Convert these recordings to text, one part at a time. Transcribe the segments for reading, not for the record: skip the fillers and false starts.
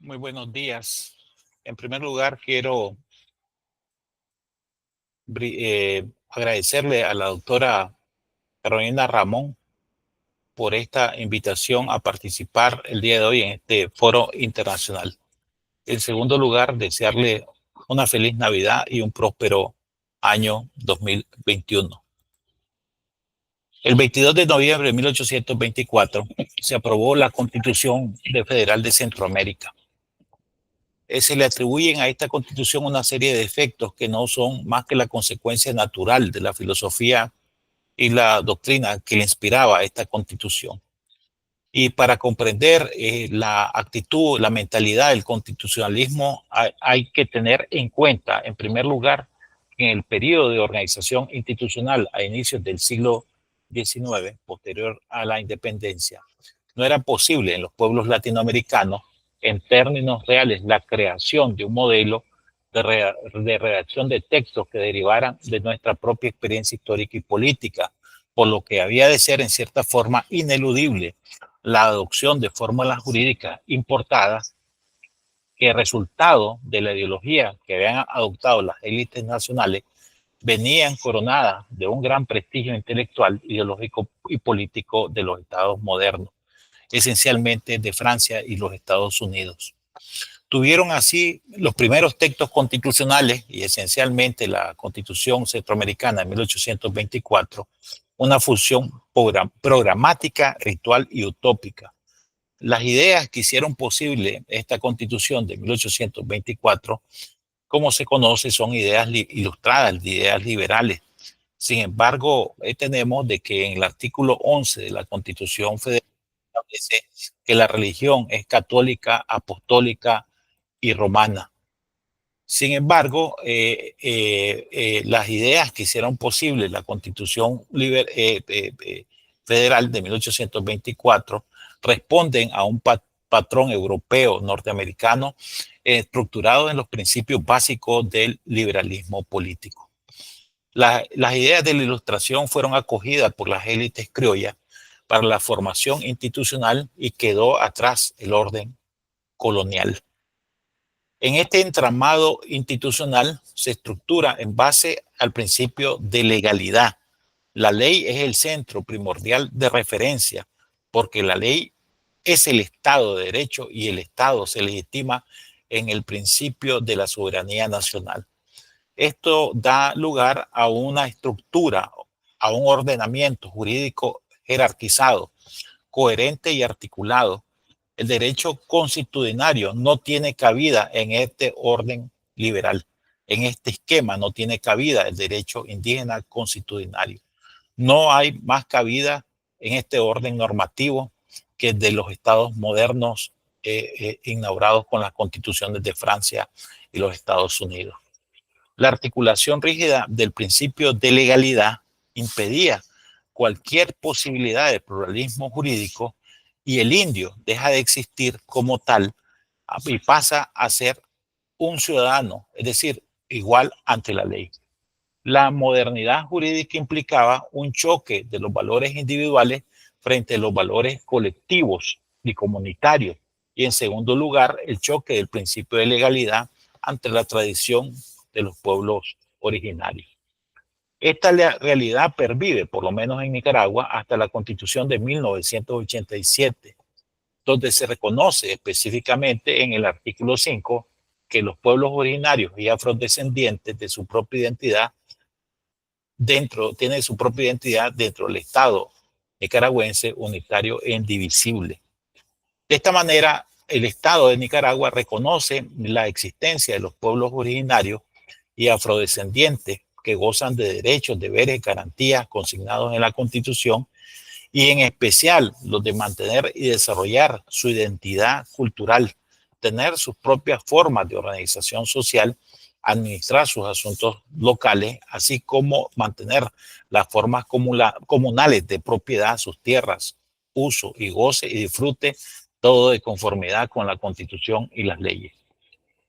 Muy buenos días. En primer lugar, quiero agradecerle a la doctora Carolina Ramón por esta invitación a participar el día de hoy en este foro internacional. En segundo lugar, desearle una feliz Navidad y un próspero año 2021. El 22 de noviembre de 1824 se aprobó la Constitución Federal de Centroamérica. Se le atribuyen a esta constitución una serie de efectos que no son más que la consecuencia natural de la filosofía y la doctrina que le inspiraba a esta constitución. Y para comprender la actitud, la mentalidad del constitucionalismo, hay que tener en cuenta, en primer lugar, que en el periodo de organización institucional a inicios del siglo XIX, posterior a la independencia, no era posible en los pueblos latinoamericanos, en términos reales, la creación de un modelo de redacción de textos que derivaran de nuestra propia experiencia histórica y política, por lo que había de ser en cierta forma ineludible la adopción de fórmulas jurídicas importadas que resultado de la ideología que habían adoptado las élites nacionales venían coronadas de un gran prestigio intelectual, ideológico y político de los estados modernos, esencialmente de Francia y los Estados Unidos. Tuvieron así los primeros textos constitucionales y esencialmente la Constitución Centroamericana de 1824, una función programática, ritual y utópica. Las ideas que hicieron posible esta Constitución de 1824, como se conoce, son ideas ilustradas, ideas liberales. Sin embargo, tenemos de que en el artículo 11 de la Constitución Federal establece que la religión es católica, apostólica y romana. Sin embargo, las ideas que hicieron posible la Constitución Federal de 1824 responden a un patrón europeo norteamericano estructurado en los principios básicos del liberalismo político. Las ideas de la Ilustración fueron acogidas por las élites criollas para la formación institucional y quedó atrás el orden colonial. En este entramado institucional se estructura en base al principio de legalidad. La ley es el centro primordial de referencia, porque la ley es el Estado de Derecho y el Estado se legitima en el principio de la soberanía nacional. Esto da lugar a una estructura, a un ordenamiento jurídico jerarquizado, coherente y articulado. El derecho constitucionario no tiene cabida en este orden liberal. En este esquema no tiene cabida el derecho indígena constitucionario. No hay más cabida en este orden normativo que el de los estados modernos inaugurados con las constituciones de Francia y los Estados Unidos. La articulación rígida del principio de legalidad impedía cualquier posibilidad de pluralismo jurídico y el indio deja de existir como tal y pasa a ser un ciudadano, es decir, igual ante la ley. La modernidad jurídica implicaba un choque de los valores individuales frente a los valores colectivos y comunitarios. Y en segundo lugar, el choque del principio de legalidad ante la tradición de los pueblos originarios. Esta realidad pervive, por lo menos en Nicaragua, hasta la Constitución de 1987, donde se reconoce específicamente en el artículo 5 que los pueblos originarios y afrodescendientes de su propia identidad tienen su propia identidad dentro del Estado nicaragüense unitario e indivisible. De esta manera, el Estado de Nicaragua reconoce la existencia de los pueblos originarios y afrodescendientes que gozan de derechos, deberes y garantías consignados en la Constitución, y en especial los de mantener y desarrollar su identidad cultural, tener sus propias formas de organización social, administrar sus asuntos locales, así como mantener las formas comunales de propiedad, sus tierras, uso y goce y disfrute, todo de conformidad con la Constitución y las leyes.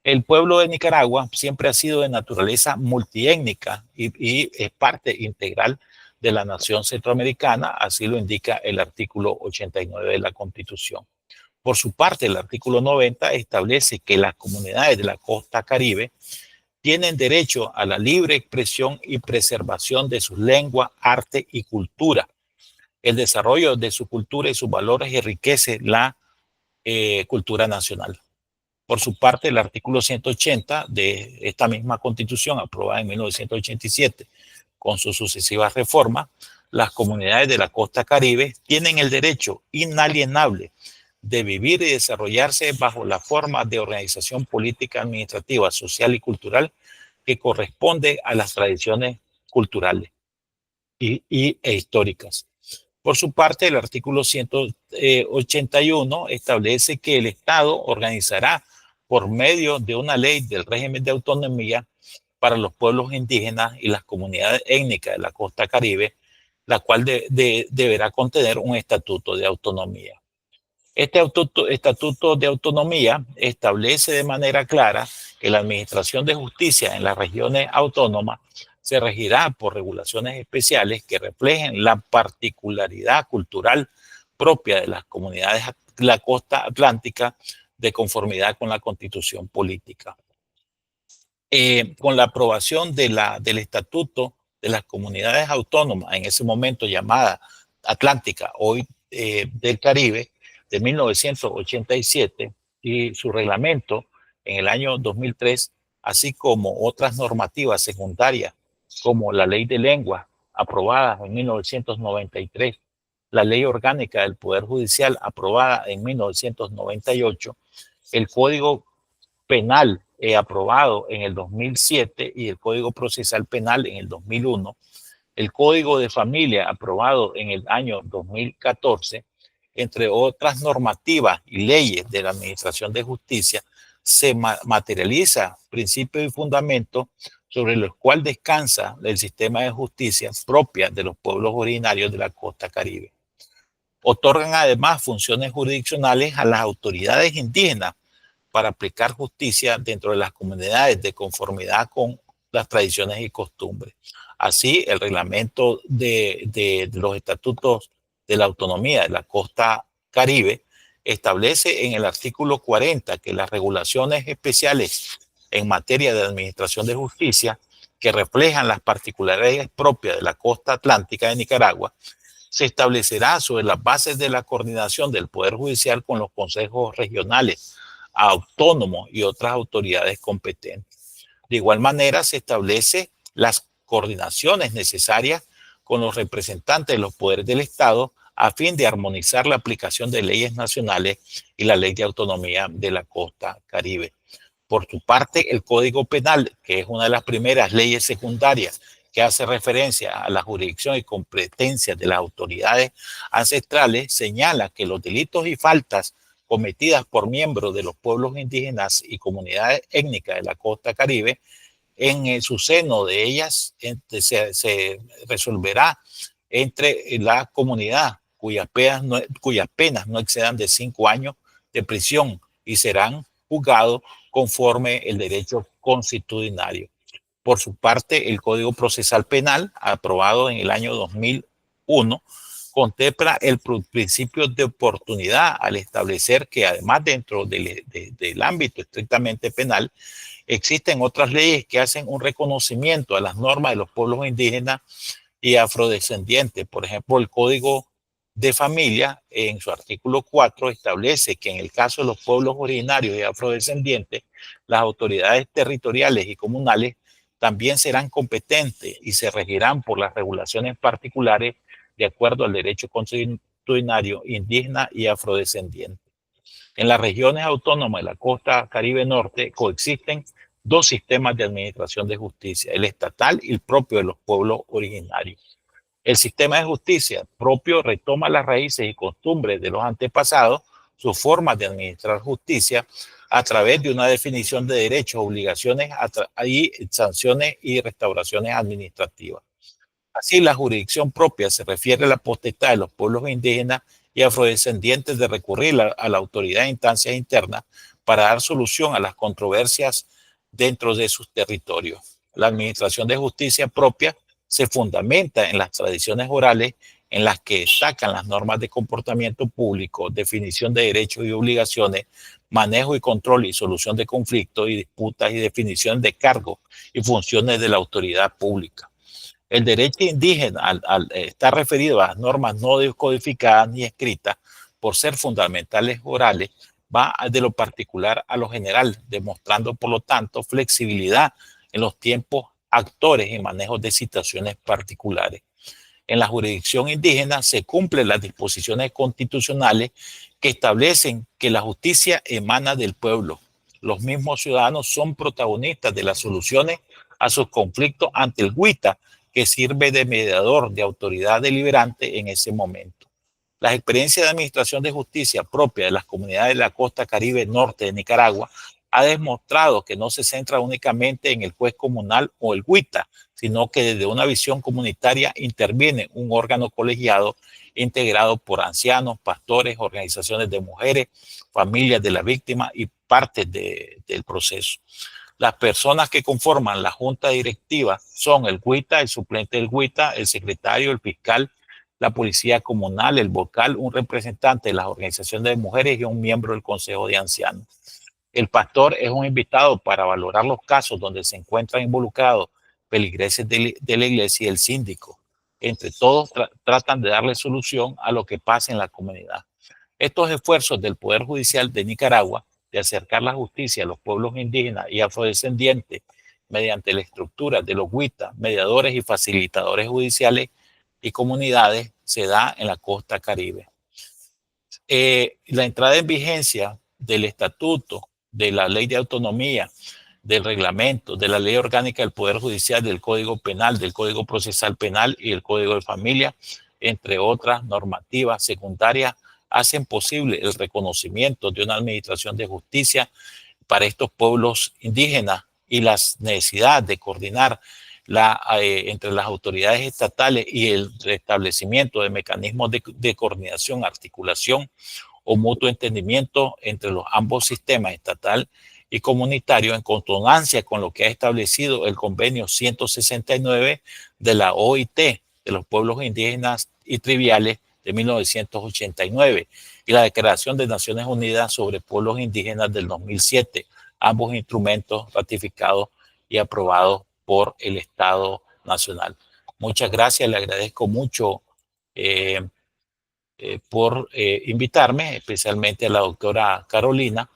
El pueblo de Nicaragua siempre ha sido de naturaleza multiétnica y es parte integral de la nación centroamericana, así lo indica el artículo 89 de la Constitución. Por su parte, el artículo 90 establece que las comunidades de la costa Caribe tienen derecho a la libre expresión y preservación de su lengua, arte y cultura. El desarrollo de su cultura y sus valores enriquece la cultura nacional. Por su parte, el artículo 180 de esta misma Constitución, aprobada en 1987, con sus sucesivas reformas, las comunidades de la costa Caribe tienen el derecho inalienable de vivir y desarrollarse bajo la forma de organización política, administrativa, social y cultural que corresponde a las tradiciones culturales e históricas. Por su parte, el artículo 181 establece que el Estado organizará por medio de una ley del régimen de autonomía para los pueblos indígenas y las comunidades étnicas de la costa Caribe, la cual deberá contener un estatuto de autonomía. Este estatuto de autonomía establece de manera clara que la administración de justicia en las regiones autónomas se regirá por regulaciones especiales que reflejen la particularidad cultural propia de las comunidades de la costa atlántica de conformidad con la Constitución política. Con la aprobación del Estatuto de las Comunidades Autónomas, en ese momento llamada Atlántica, hoy del Caribe, de 1987, y su reglamento en el año 2003, así como otras normativas secundarias, como la Ley de Lengua, aprobada en 1993, la Ley Orgánica del Poder Judicial, aprobada en 1998, el Código Penal aprobado en el 2007 y el Código Procesal Penal en el 2001, el Código de Familia aprobado en el año 2014, entre otras normativas y leyes de la Administración de Justicia, se materializa principios y fundamentos sobre los cuales descansa el sistema de justicia propia de los pueblos originarios de la costa Caribe. Otorgan además funciones jurisdiccionales a las autoridades indígenas para aplicar justicia dentro de las comunidades de conformidad con las tradiciones y costumbres. Así, el reglamento de los estatutos de la autonomía de la costa Caribe establece en el artículo 40 que las regulaciones especiales en materia de administración de justicia que reflejan las particularidades propias de la costa atlántica de Nicaragua se establecerá sobre las bases de la coordinación del Poder Judicial con los consejos regionales, autónomos y otras autoridades competentes. De igual manera, se establece las coordinaciones necesarias con los representantes de los poderes del Estado a fin de armonizar la aplicación de leyes nacionales y la Ley de Autonomía de la Costa Caribe. Por su parte, el Código Penal, que es una de las primeras leyes secundarias que hace referencia a la jurisdicción y competencias de las autoridades ancestrales, señala que los delitos y faltas cometidas por miembros de los pueblos indígenas y comunidades étnicas de la costa Caribe, en su seno de ellas se resolverá entre la comunidad cuyas penas no excedan de 5 años de prisión y serán juzgados conforme el derecho constitucional. Por su parte, el Código Procesal Penal, aprobado en el año 2001, contempla el principio de oportunidad al establecer que además dentro del ámbito estrictamente penal, existen otras leyes que hacen un reconocimiento a las normas de los pueblos indígenas y afrodescendientes. Por ejemplo, el Código de Familia, en su artículo 4, establece que en el caso de los pueblos originarios y afrodescendientes, las autoridades territoriales y comunales también serán competentes y se regirán por las regulaciones particulares de acuerdo al derecho constitucional indígena y afrodescendiente. En las regiones autónomas de la costa Caribe Norte coexisten dos sistemas de administración de justicia, el estatal y el propio de los pueblos originarios. El sistema de justicia propio retoma las raíces y costumbres de los antepasados, sus formas de administrar justicia a través de una definición de derechos, obligaciones y sanciones y restauraciones administrativas. Así, la jurisdicción propia se refiere a la potestad de los pueblos indígenas y afrodescendientes de recurrir a la autoridad de instancias internas para dar solución a las controversias dentro de sus territorios. La administración de justicia propia se fundamenta en las tradiciones orales en las que destacan las normas de comportamiento público, definición de derechos y obligaciones, manejo y control y solución de conflictos y disputas y definición de cargos y funciones de la autoridad pública. El derecho indígena, al estar referido a las normas no codificadas ni escritas, por ser fundamentales orales, va de lo particular a lo general, demostrando, por lo tanto, flexibilidad en los tiempos, actores y manejos de situaciones particulares. En la jurisdicción indígena se cumplen las disposiciones constitucionales que establecen que la justicia emana del pueblo. Los mismos ciudadanos son protagonistas de las soluciones a sus conflictos ante el Huita, que sirve de mediador de autoridad deliberante en ese momento. Las experiencias de administración de justicia propia de las comunidades de la costa caribe norte de Nicaragua ha demostrado que no se centra únicamente en el juez comunal o el Huita, sino que desde una visión comunitaria interviene un órgano colegiado integrado por ancianos, pastores, organizaciones de mujeres, familias de la víctima y partes del proceso. Las personas que conforman la junta directiva son el Huita, el suplente del Huita, el secretario, el fiscal, la policía comunal, el vocal, un representante de las organizaciones de mujeres y un miembro del consejo de ancianos. El pastor es un invitado para valorar los casos donde se encuentran involucrados feligreses de la iglesia y el síndico. Entre todos tratan de darle solución a lo que pasa en la comunidad. Estos esfuerzos del Poder Judicial de Nicaragua de acercar la justicia a los pueblos indígenas y afrodescendientes mediante la estructura de los huitas, mediadores y facilitadores judiciales y comunidades se da en la costa caribe. La entrada en vigencia del estatuto, de la ley de autonomía, del reglamento, de la ley orgánica del Poder Judicial, del Código Penal, del Código Procesal Penal y el Código de Familia, entre otras normativas secundarias, hacen posible el reconocimiento de una administración de justicia para estos pueblos indígenas y las necesidades de coordinar entre las autoridades estatales y el restablecimiento de mecanismos de coordinación, articulación o mutuo entendimiento entre los ambos sistemas estatal y comunitario en consonancia con lo que ha establecido el convenio 169 de la OIT de los pueblos indígenas y triviales de 1989 y la Declaración de Naciones Unidas sobre Pueblos Indígenas del 2007, ambos instrumentos ratificados y aprobados por el Estado Nacional. Muchas gracias, le agradezco mucho por invitarme, especialmente a la doctora Carolina,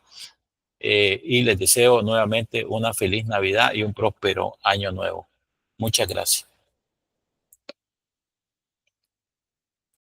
y les deseo nuevamente una feliz Navidad y un próspero año nuevo. Muchas gracias.